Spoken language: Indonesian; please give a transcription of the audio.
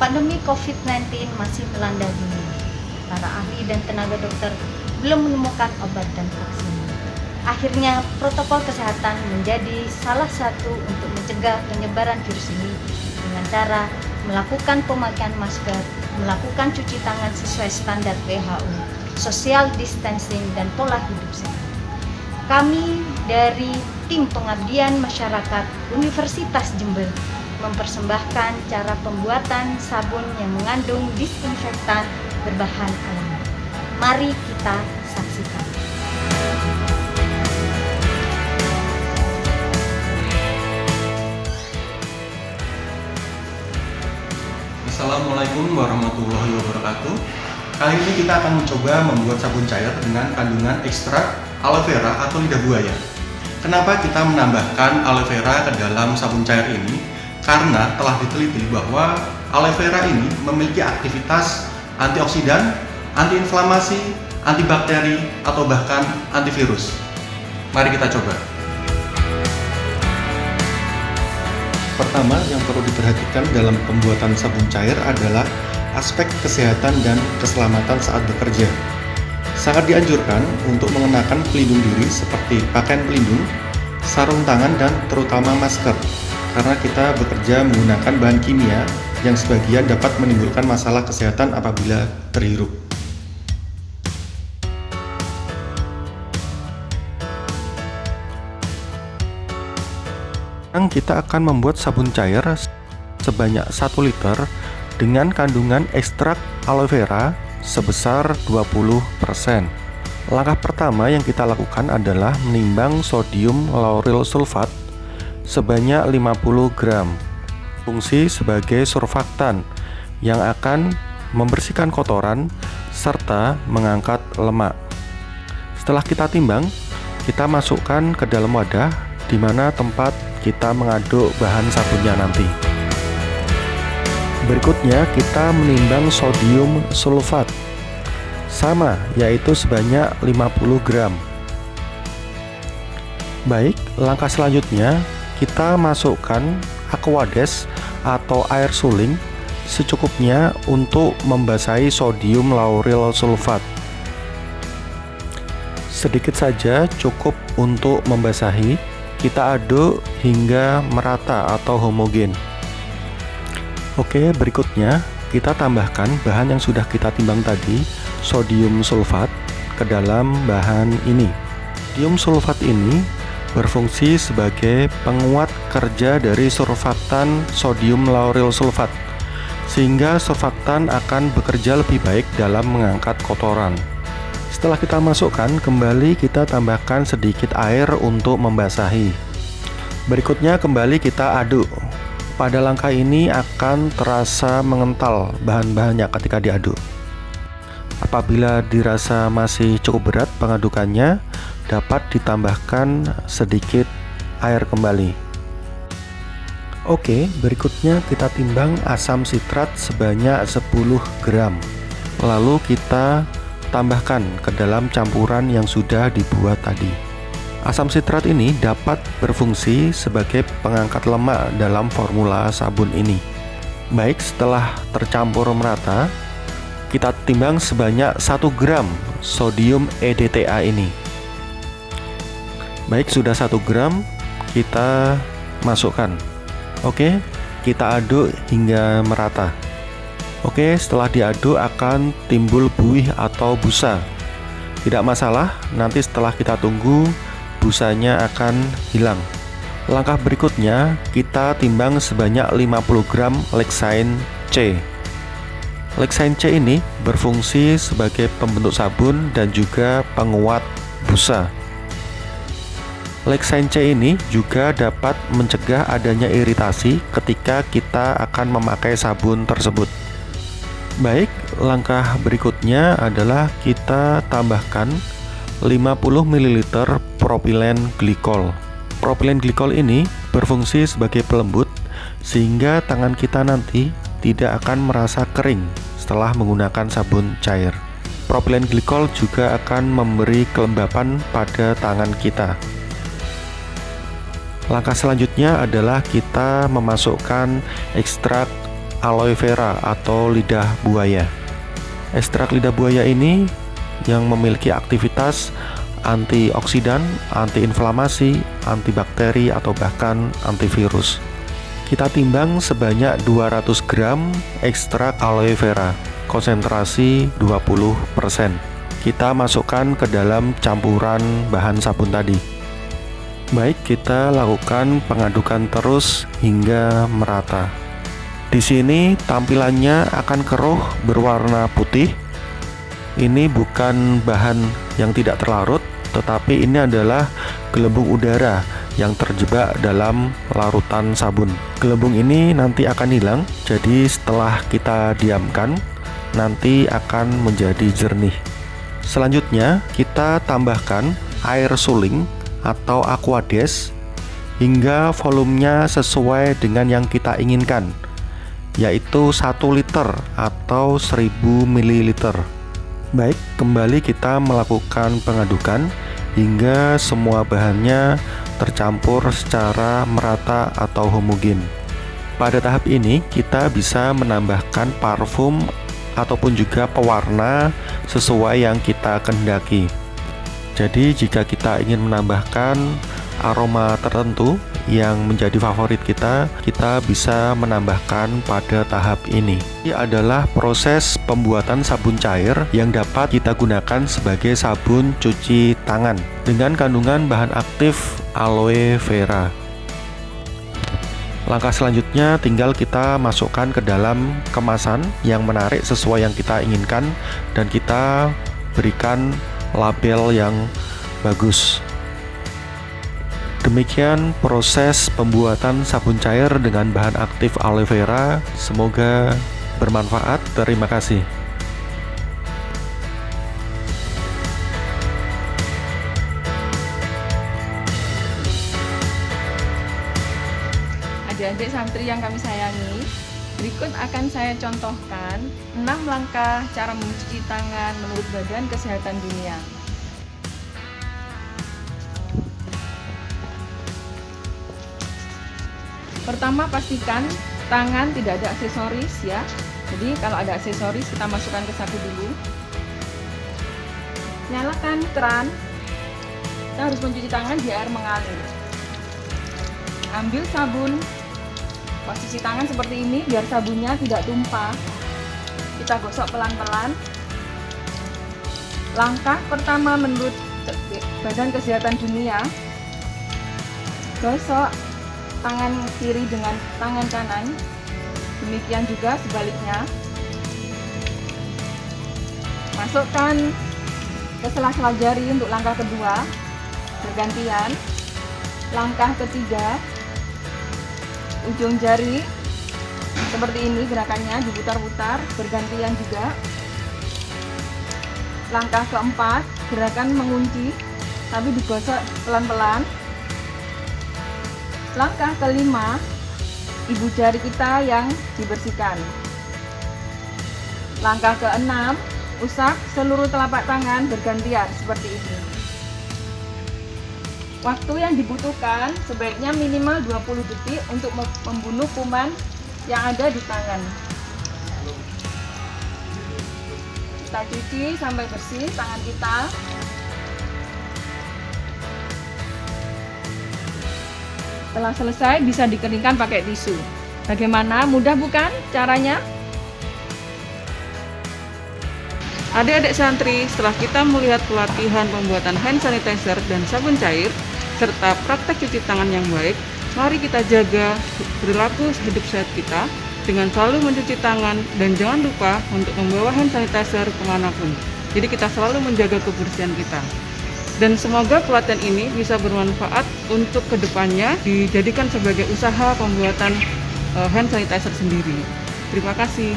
Pandemi COVID-19 masih melanda dunia. Para ahli dan tenaga dokter belum menemukan obat dan vaksin. Akhirnya, protokol kesehatan menjadi salah satu untuk mencegah penyebaran virus ini dengan cara melakukan pemakaian masker, melakukan cuci tangan sesuai standar WHO, social distancing, dan pola hidup sehat. Kami dari tim pengabdian masyarakat Universitas Jember mempersembahkan cara pembuatan sabun yang mengandung disinfektan berbahan alami. Mari kita saksikan. Assalamualaikum warahmatullahi wabarakatuh. Kali ini kita akan mencoba membuat sabun cair dengan kandungan ekstrak aloe vera atau lidah buaya. Kenapa kita menambahkan aloe vera ke dalam sabun cair ini? Karena telah diteliti bahwa aloe vera ini memiliki aktivitas antioksidan, antiinflamasi, antibakteri, atau bahkan antivirus. Mari kita coba. Pertama yang perlu diperhatikan dalam pembuatan sabun cair adalah aspek kesehatan dan keselamatan saat bekerja. Sangat dianjurkan untuk mengenakan pelindung diri seperti pakaian pelindung, sarung tangan, dan terutama masker, karena kita bekerja menggunakan bahan kimia yang sebagian dapat menimbulkan masalah kesehatan apabila terhirup. Sekarang kita akan membuat sabun cair sebanyak 1 liter dengan kandungan ekstrak aloe vera sebesar 20%. Langkah pertama yang kita lakukan adalah menimbang sodium lauryl sulfat sebanyak 50 gram. Fungsi sebagai surfaktan yang akan membersihkan kotoran serta mengangkat lemak. Setelah kita timbang, kita masukkan ke dalam wadah di mana tempat kita mengaduk bahan sabunnya nanti. Berikutnya kita menimbang sodium sulfat. Sama, yaitu sebanyak 50 gram. Baik, langkah selanjutnya kita masukkan aquades atau air suling secukupnya untuk membasahi sodium lauryl sulfat. Sedikit saja cukup untuk membasahi. Kita aduk hingga merata atau homogen. Oke, berikutnya kita tambahkan bahan yang sudah kita timbang tadi, sodium sulfat, ke dalam bahan ini. Sodium sulfat ini berfungsi sebagai penguat kerja dari surfaktan sodium lauryl sulfat, sehingga surfaktan akan bekerja lebih baik dalam mengangkat kotoran. Setelah kita masukkan, kembali kita tambahkan sedikit air untuk membasahi. Berikutnya kembali kita aduk. Pada langkah ini akan terasa mengental bahan-bahannya ketika diaduk. Apabila dirasa masih cukup berat pengadukannya, dapat ditambahkan sedikit air kembali. Oke, berikutnya kita timbang asam sitrat sebanyak 10 gram. Lalu kita tambahkan ke dalam campuran yang sudah dibuat tadi. Asam sitrat ini dapat berfungsi sebagai pengangkat lemak dalam formula sabun ini. Baik, setelah tercampur merata, kita timbang sebanyak 1 gram sodium EDTA ini. Baik, sudah 1 gram kita masukkan. Oke, kita aduk hingga merata. Oke, setelah diaduk akan timbul buih atau busa. Tidak masalah, nanti setelah kita tunggu busanya akan hilang. Langkah berikutnya kita timbang sebanyak 50 gram Lexane C. Lexane C ini berfungsi sebagai pembentuk sabun dan juga penguat busa. Lexane C ini juga dapat mencegah adanya iritasi ketika kita akan memakai sabun tersebut. Baik, langkah berikutnya adalah kita tambahkan 50 ml propilen glikol. Propilen glikol ini berfungsi sebagai pelembut sehingga tangan kita nanti tidak akan merasa kering setelah menggunakan sabun cair. Propilen glikol juga akan memberi kelembapan pada tangan kita. Langkah selanjutnya adalah kita memasukkan ekstrak aloe vera atau lidah buaya. Ekstrak lidah buaya ini yang memiliki aktivitas antioksidan, antiinflamasi, antibakteri, atau bahkan antivirus. Kita timbang sebanyak 200 gram ekstrak aloe vera, konsentrasi 20%. Kita masukkan ke dalam campuran bahan sabun tadi. Baik, kita lakukan pengadukan terus hingga merata. Di sini tampilannya akan keruh berwarna putih. Ini bukan bahan yang tidak terlarut, tetapi ini adalah gelembung udara yang terjebak dalam larutan sabun. Gelembung ini nanti akan hilang, jadi setelah kita diamkan, nanti akan menjadi jernih. Selanjutnya, kita tambahkan air suling atau aquades hingga volumenya sesuai dengan yang kita inginkan, yaitu 1 liter atau 1000 ml. Baik, kembali kita melakukan pengadukan hingga semua bahannya tercampur secara merata atau homogen. Pada tahap ini, kita bisa menambahkan parfum ataupun juga pewarna sesuai yang kita kehendaki. Jadi jika kita ingin menambahkan aroma tertentu yang menjadi favorit kita bisa menambahkan pada tahap ini. Ini adalah proses pembuatan sabun cair yang dapat kita gunakan sebagai sabun cuci tangan dengan kandungan bahan aktif aloe vera. Langkah selanjutnya tinggal kita masukkan ke dalam kemasan yang menarik sesuai yang kita inginkan dan kita berikan label yang bagus. Demikian proses pembuatan sabun cair dengan bahan aktif aloe vera. Semoga bermanfaat. Terima kasih. Adik-adik santri yang kami sayangi, berikut akan saya contohkan 6 langkah cara mencuci tangan menurut Badan Kesehatan Dunia. Pertama, pastikan tangan tidak ada aksesoris ya. Jadi kalau ada aksesoris kita masukkan ke saku dulu. Nyalakan keran. Kita harus mencuci tangan di air mengalir. Ambil sabun. Posisi tangan seperti ini biar sabunnya tidak tumpah. Kita gosok pelan-pelan. Langkah pertama menurut Badan Kesehatan Dunia, gosok tangan kiri dengan tangan kanan. Demikian juga sebaliknya. Masukkan ke sela-sela jari untuk langkah kedua, bergantian. Langkah ketiga, ujung jari seperti ini gerakannya, diputar-putar bergantian juga. Langkah keempat, gerakan mengunci tapi digosok pelan-pelan. Langkah kelima, ibu jari kita yang dibersihkan. Langkah keenam, usap seluruh telapak tangan bergantian seperti ini. Waktu yang dibutuhkan sebaiknya minimal 20 detik untuk membunuh kuman yang ada di tangan. Kita cuci sampai bersih tangan kita. Setelah selesai bisa dikeringkan pakai tisu. Bagaimana? Mudah bukan caranya? Adik-adik santri, setelah kita melihat pelatihan pembuatan hand sanitizer dan sabun cair, serta praktek cuci tangan yang baik, mari kita jaga perilaku hidup sehat kita dengan selalu mencuci tangan dan jangan lupa untuk membawa hand sanitizer kemanapun. Jadi kita selalu menjaga kebersihan kita. Dan semoga pelatihan ini bisa bermanfaat untuk kedepannya dijadikan sebagai usaha pembuatan hand sanitizer sendiri. Terima kasih.